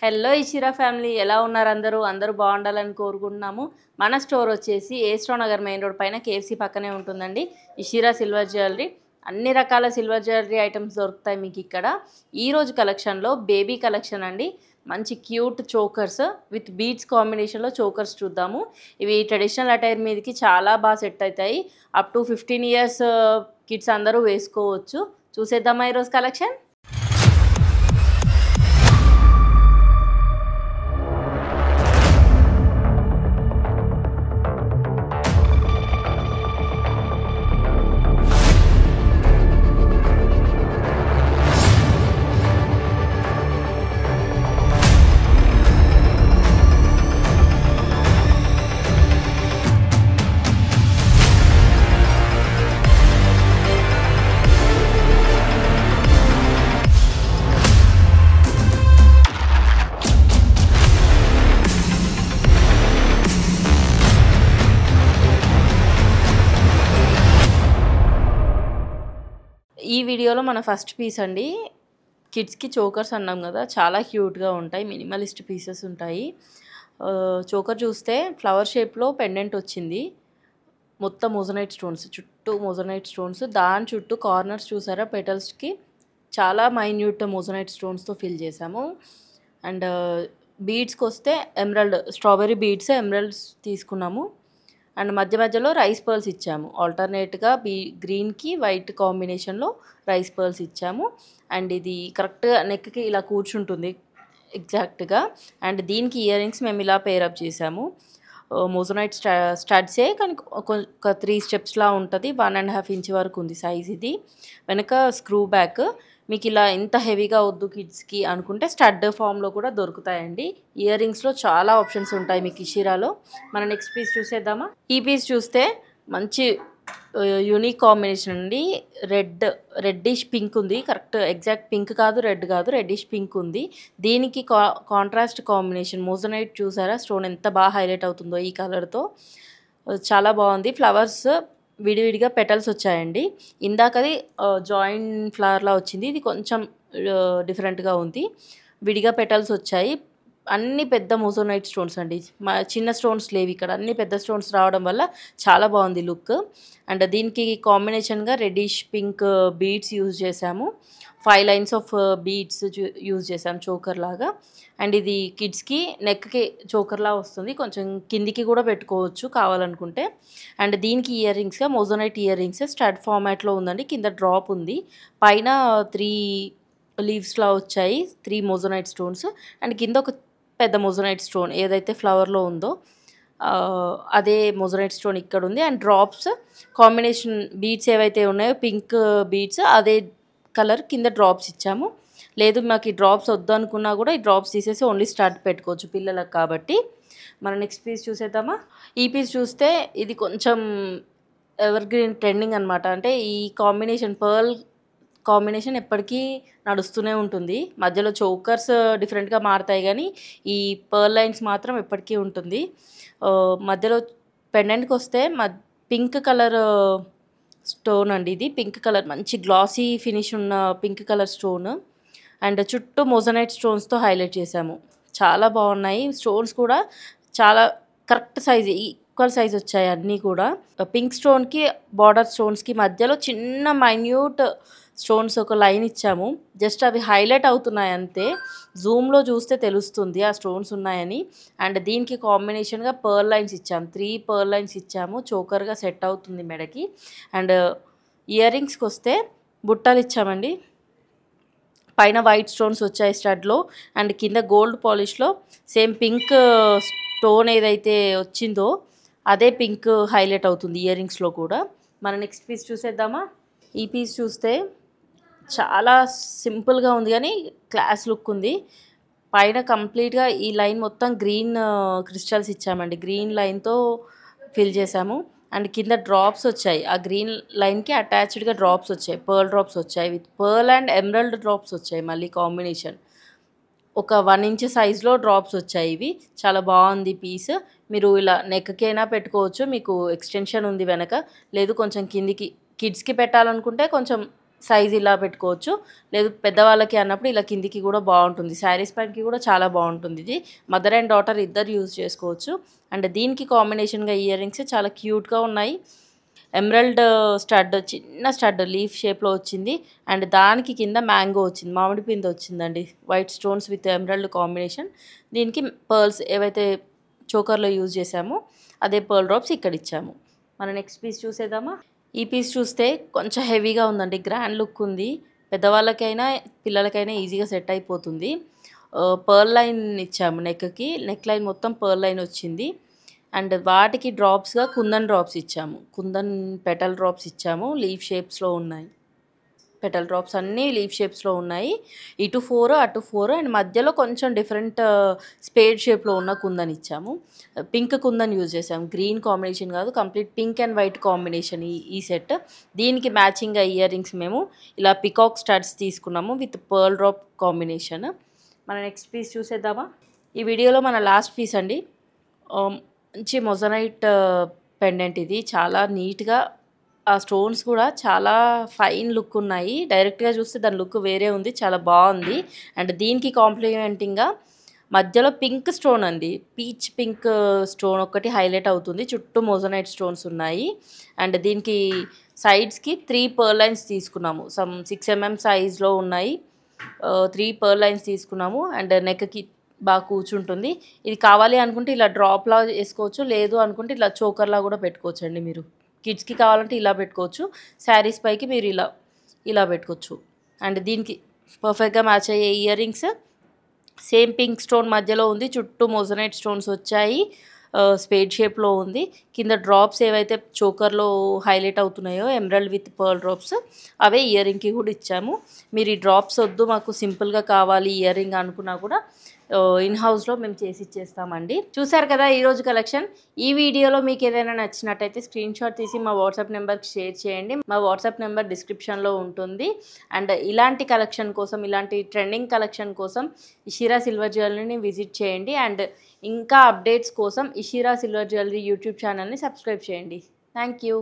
Hello Ishira family, ఎలా ఉన్నారు అందరూ? అందరూ బాగుండాలని కోరుకుంటున్నాము. మన స్టోర్ వచ్చేసి ఏస్ట్రో నగర్ మెయిన్ రోడ్ పైన కేఎఫ్సీ పక్కనే ఉంటుందండి. Ishira silver jewellery. అన్ని రకాల సిల్వర్ జ్యువెలరీ ఐటమ్స్ దొరుకుతాయి మీకు ఇక్కడ. ఈరోజు కలెక్షన్లో బేబీ కలెక్షన్ అండి. మంచి క్యూట్ చోకర్స్ విత్ బీడ్స్ కాంబినేషన్లో చోకర్స్ చూద్దాము. ఇవి ట్రెడిషనల్ అటైర్ మీదకి చాలా బాగా సెట్ అవుతాయి. అప్ టు 15 ఇయర్స్ కిడ్స్ అందరూ వేసుకోవచ్చు. చూసేద్దామా ఈరోజు కలెక్షన్? ఈ వీడియోలో మన ఫస్ట్ పీస్ అండి. కిడ్స్కి చోకర్స్ అన్నాం కదా, చాలా క్యూట్గా ఉంటాయి. మినిమలిస్ట్ పీసెస్ ఉంటాయి. చోకర్ చూస్తే ఫ్లవర్ షేప్లో పెండెంట్ వచ్చింది. మొత్తం మోజనైట్ స్టోన్స్, చుట్టూ మోజనైట్ స్టోన్స్. దాని చుట్టూ కార్నర్స్ చూసారా, పెటల్స్కి చాలా మైన్యూట్ మోజనైట్ స్టోన్స్తో ఫిల్ చేసాము. అండ్ బీడ్స్కి వస్తే ఎమరల్డ్, స్ట్రాబెర్రీ బీడ్స్ ఎమరల్డ్స్ తీసుకున్నాము. అండ్ మధ్య మధ్యలో రైస్ పర్ల్స్ ఇచ్చాము. ఆల్టర్నేట్గా గ్రీన్కి వైట్ కాంబినేషన్లో రైస్ పర్ల్స్ ఇచ్చాము. అండ్ ఇది కరెక్ట్గా నెక్కి ఇలా కూర్చుంటుంది ఎగ్జాక్ట్గా. అండ్ దీనికి ఇయర్ రింగ్స్ మేము ఇలా పేరప్ చేసాము. మోజనైట్ స్టడ్సే, కానీ ఒక 3 స్టెప్స్లా ఉంటుంది. 1.5 ఇంచ్ వరకు ఉంది సైజ్. ఇది వెనక స్క్రూ బ్యాక్. మీకు ఇలా ఎంత హెవీగా వద్దు కిడ్స్కి అనుకుంటే స్టడ్ ఫామ్లో కూడా దొరుకుతాయండి. ఇయర్ రింగ్స్లో చాలా ఆప్షన్స్ ఉంటాయి మీకు ఇషిరాలో. మన నెక్స్ట్ పీస్ చూసేద్దామా? ఈ పీస్ చూస్తే మంచి యూనిక్ కాంబినేషన్ అండి. రెడ్డిష్ పింక్ ఉంది. కరెక్ట్ ఎగ్జాక్ట్ పింక్ కాదు, రెడ్ కాదు, రెడ్డిష్ పింక్ ఉంది. దీనికి కాంట్రాస్ట్ కాంబినేషన్ మోజనైట్ చూసారా, స్టోన్ ఎంత బాగా హైలైట్ అవుతుందో ఈ కలర్తో. చాలా బాగుంది. ఫ్లవర్స్ విడివిడిగా పెటల్స్ వచ్చాయండి. ఇందాకది జాయింట్ ఫ్లవర్లా వచ్చింది. ఇది కొంచెం డిఫరెంట్గా ఉంది. విడిగా పెటల్స్ వచ్చాయి. అన్ని పెద్ద మోజోనైట్ స్టోన్స్ అండి. చిన్న స్టోన్స్ లేవు ఇక్కడ. అన్ని పెద్ద స్టోన్స్ రావడం వల్ల చాలా బాగుంది లుక్. అండ్ దీనికి కాంబినేషన్గా రెడ్డిష్ పింక్ బీడ్స్ యూజ్ చేసాము. 5 లైన్స్ ఆఫ్ బీడ్స్ యూజ్ చేసాము చోకర్ లాగా. అండ్ ఇది కిడ్స్కి నెక్కి చోకర్లా వస్తుంది. కొంచెం కిందికి కూడా పెట్టుకోవచ్చు కావాలనుకుంటే. అండ్ దీనికి ఇయర్ రింగ్స్గా మోజోనైట్ ఇయర్ రింగ్స్ స్టడ్ ఫార్మాట్లో ఉందండి. కింద డ్రాప్ ఉంది. పైన 3 లీవ్స్లా వచ్చాయి, 3 మోజోనైట్ స్టోన్స్. అండ్ కింద ఒక పెద్ద మోజోనైట్ స్టోన్ ఏదైతే ఫ్లవర్లో ఉందో అదే మోజోనైట్ స్టోన్ ఇక్కడ ఉంది. అండ్ డ్రాప్స్ కాంబినేషన్ బీడ్స్ ఏవైతే ఉన్నాయో పింక్ బీడ్స్ అదే కలర్ కింద డ్రాప్స్ ఇచ్చాము. లేదు మాకు ఈ డ్రాప్స్ వద్దు అనుకున్నా కూడా ఈ డ్రాప్స్ తీసేసి ఓన్లీ స్టడ్ పెట్టుకోవచ్చు పిల్లలకు కాబట్టి. మన నెక్స్ట్ పీస్ చూసేద్దామా? ఈ పీస్ చూస్తే ఇది కొంచెం ఎవర్ గ్రీన్ ట్రెండింగ్ అనమాట. అంటే ఈ కాంబినేషన్ పర్ల్ కాంబినేషన్ ఎప్పటికీ నడుస్తూనే ఉంటుంది. మధ్యలో చోకర్స్ డిఫరెంట్గా మారుతాయి, కానీ ఈ పర్ల్ లైన్స్ మాత్రం ఎప్పటికీ ఉంటుంది. మధ్యలో పెండెంట్కి వస్తే పింక్ కలర్ స్టోన్ అండి. ఇది పింక్ కలర్, మంచి గ్లాసీ ఫినిష్ ఉన్న పింక్ కలర్ స్టోన్. అండ్ చుట్టూ మోజనైట్ స్టోన్స్తో హైలైట్ చేసాము. చాలా బాగున్నాయి. స్టోన్స్ కూడా చాలా కరెక్ట్ సైజ్, ఈక్వల్ సైజ్ వచ్చాయి అన్నీ కూడా. పింక్ స్టోన్కి బార్డర్ స్టోన్స్కి మధ్యలో చిన్న మైన్యూట్ స్టోన్స్ ఒక లైన్ ఇచ్చాము. జస్ట్ అవి హైలైట్ అవుతున్నాయి అంతే. జూమ్లో చూస్తే తెలుస్తుంది ఆ స్టోన్స్ ఉన్నాయని. అండ్ దీనికి కాంబినేషన్గా పర్ల్ లైన్స్ ఇచ్చాము. 3 పర్ల్ లైన్స్ ఇచ్చాము. చోకర్గా సెట్ అవుతుంది మెడకి. అండ్ ఇయర్ రింగ్స్కి వస్తే బుట్టలు ఇచ్చామండి. పైన వైట్ స్టోన్స్ వచ్చాయి స్టడ్లో. అండ్ కింద గోల్డ్ పాలిష్లో సేమ్ పింక్ స్టోన్ ఏదైతే వచ్చిందో అదే పింక్ హైలైట్ అవుతుంది ఇయర్ రింగ్స్లో కూడా. మన నెక్స్ట్ పీస్ చూసేద్దామా? ఈ పీస్ చూస్తే చాలా సింపుల్గా ఉంది కానీ క్లాస్ లుక్ ఉంది. పైన కంప్లీట్గా ఈ లైన్ మొత్తం గ్రీన్ క్రిస్టల్స్ ఇచ్చామండి. గ్రీన్ లైన్తో ఫిల్ చేసాము. అండ్ కింద డ్రాప్స్ వచ్చాయి. ఆ గ్రీన్ లైన్కి అటాచ్డ్గా డ్రాప్స్ వచ్చాయి, పర్ల్ డ్రాప్స్ వచ్చాయి. With pearl and emerald drops వచ్చాయి మళ్ళీ కాంబినేషన్. ఒక 1 ఇంచ్ సైజులో డ్రాప్స్ వచ్చాయి. ఇవి చాలా బాగుంది పీస్. మీరు ఇలా నెక్కకైనా పెట్టుకోవచ్చు. మీకు ఎక్స్టెన్షన్ ఉంది వెనక. లేదు కొంచెం కిందికి కిడ్స్కి పెట్టాలనుకుంటే కొంచెం సైజ్ ఇలా పెట్టుకోవచ్చు. లేదు పెద్దవాళ్ళకి అన్నప్పుడు ఇలా కిందికి కూడా బాగుంటుంది. శారీస్ పైనకి కూడా చాలా బాగుంటుంది. ఇది మదర్ అండ్ డాటర్ ఇద్దరు యూజ్ చేసుకోవచ్చు. అండ్ దీనికి కాంబినేషన్గా ఇయర్ రింగ్స్ చాలా క్యూట్గా ఉన్నాయి. ఎమరల్డ్ స్టడ్, చిన్న స్టడ్ లీఫ్ షేప్లో వచ్చింది. అండ్ దానికి కింద మ్యాంగో వచ్చింది, మామిడి పింద వచ్చిందండి. White stones with emerald combination. దీనికి పర్ల్స్ ఏవైతే చోకర్లో యూజ్ చేసామో అదే పర్ల్ డ్రాప్స్ ఇక్కడ ఇచ్చాము. మన నెక్స్ట్ పీస్ చూసేద్దామా. ఈ పీస్ చూస్తే కొంచెం హెవీగా ఉందండి, గ్రాండ్ లుక్ ఉంది. పెద్దవాళ్ళకైనా పిల్లలకైనా ఈజీగా సెట్ అయిపోతుంది. పర్ల్ లైన్ ఇచ్చాము నెక్కి, నెక్ లైన్ మొత్తం పర్ల్ లైన్ వచ్చింది. అండ్ వాటికి డ్రాప్స్గా కుందన్ డ్రాప్స్ ఇచ్చాము, కుందన్ పెటల్ డ్రాప్స్ ఇచ్చాము. లీఫ్ షేప్స్లో ఉన్నాయి, పెటల్ డ్రాప్స్ అన్నీ లీఫ్ షేప్స్లో ఉన్నాయి. ఇటు 4 అటు 4 అండ్ మధ్యలో కొంచెం డిఫరెంట్ స్పేడ్ షేప్లో ఉన్న కుందన్ ఇచ్చాము. పింక్ కుందన్ యూజ్ చేసాము, గ్రీన్ కాంబినేషన్ కాదు, complete pink and white combination ఈ సెట్. దీనికి మ్యాచింగ్గా ఇయర్ రింగ్స్ మేము ఇలా పికాక్ స్టడ్స్ తీసుకున్నాము విత్ పర్ల్ డ్రాప్ కాంబినేషన్. మన నెక్స్ట్ పీస్ చూసేద్దామా. ఈ వీడియోలో మన లాస్ట్ పీస్ అండి. మంచి మొజనైట్ పెండెంట్ ఇది, చాలా నీట్గా, ఆ స్టోన్స్ కూడా చాలా ఫైన్ లుక్ ఉన్నాయి. డైరెక్ట్గా చూస్తే దాని లుక్ వేరే ఉంది, చాలా బాగుంది. అండ్ దీనికి కాంప్లిమెంటింగ్గా మధ్యలో పింక్ స్టోన్ అండి, పీచ్ పింక్ స్టోన్ ఒకటి హైలైట్ అవుతుంది. చుట్టూ మొజనైట్ స్టోన్స్ ఉన్నాయి. అండ్ దీనికి సైడ్స్కి 3 పర్ల్ లైన్స్ తీసుకున్నాము, సమ్ 6 mm సైజ్లో ఉన్నాయి. 3 పర్ల్ లైన్స్ తీసుకున్నాము. అండ్ నెక్కి బాగా కూర్చుంటుంది. ఇది కావాలి అనుకుంటే ఇలా డ్రాప్లా వేసుకోవచ్చు, లేదు అనుకుంటే ఇలా చోకర్లా కూడా పెట్టుకోవచ్చు అండి. మీరు కిడ్స్కి కావాలంటే ఇలా పెట్టుకోవచ్చు, శారీస్ పైకి మీరు ఇలా పెట్టుకోవచ్చు. అండ్ దీనికి పర్ఫెక్ట్గా మ్యాచ్ అయ్యే ear rings same pink stone మధ్యలో ఉంది, చుట్టూ మొజనైట్ స్టోన్స్ వచ్చాయి. స్పేడ్ షేప్లో ఉంది. కింద డ్రాప్స్ ఏవైతే చోకర్లో హైలైట్ అవుతున్నాయో ఎమరల్డ్ విత్ పర్ల్ డ్రాప్స్, అవే ఇయర్ రింగ్కి కూడా ఇచ్చాము. మీరు ఈ డ్రాప్స్ వద్దు మాకు సింపుల్గా కావాలి ఇయర్ రింగ్ అనుకున్నా కూడా ఇన్ హౌస్లో మేము చేసి ఇచ్చేస్తామండి. చూసారు కదా ఈరోజు కలెక్షన్. ఈ వీడియోలో మీకు ఏదైనా నచ్చినట్టయితే స్క్రీన్ షాట్ తీసి మా వాట్సాప్ నెంబర్కి షేర్ చేయండి. మా వాట్సాప్ నెంబర్ డిస్క్రిప్షన్లో ఉంటుంది. అండ్ ఇలాంటి కలెక్షన్ కోసం, ఇలాంటి ట్రెండింగ్ కలెక్షన్ కోసం ఇషిరా సిల్వర్ జ్యువెలరీని విజిట్ చేయండి. అండ్ ఇంకా అప్డేట్స్ కోసం ఇషిరా సిల్వర్ జ్యువెలరీ యూట్యూబ్ ఛానల్ని సబ్స్క్రైబ్ చేయండి. Thank you.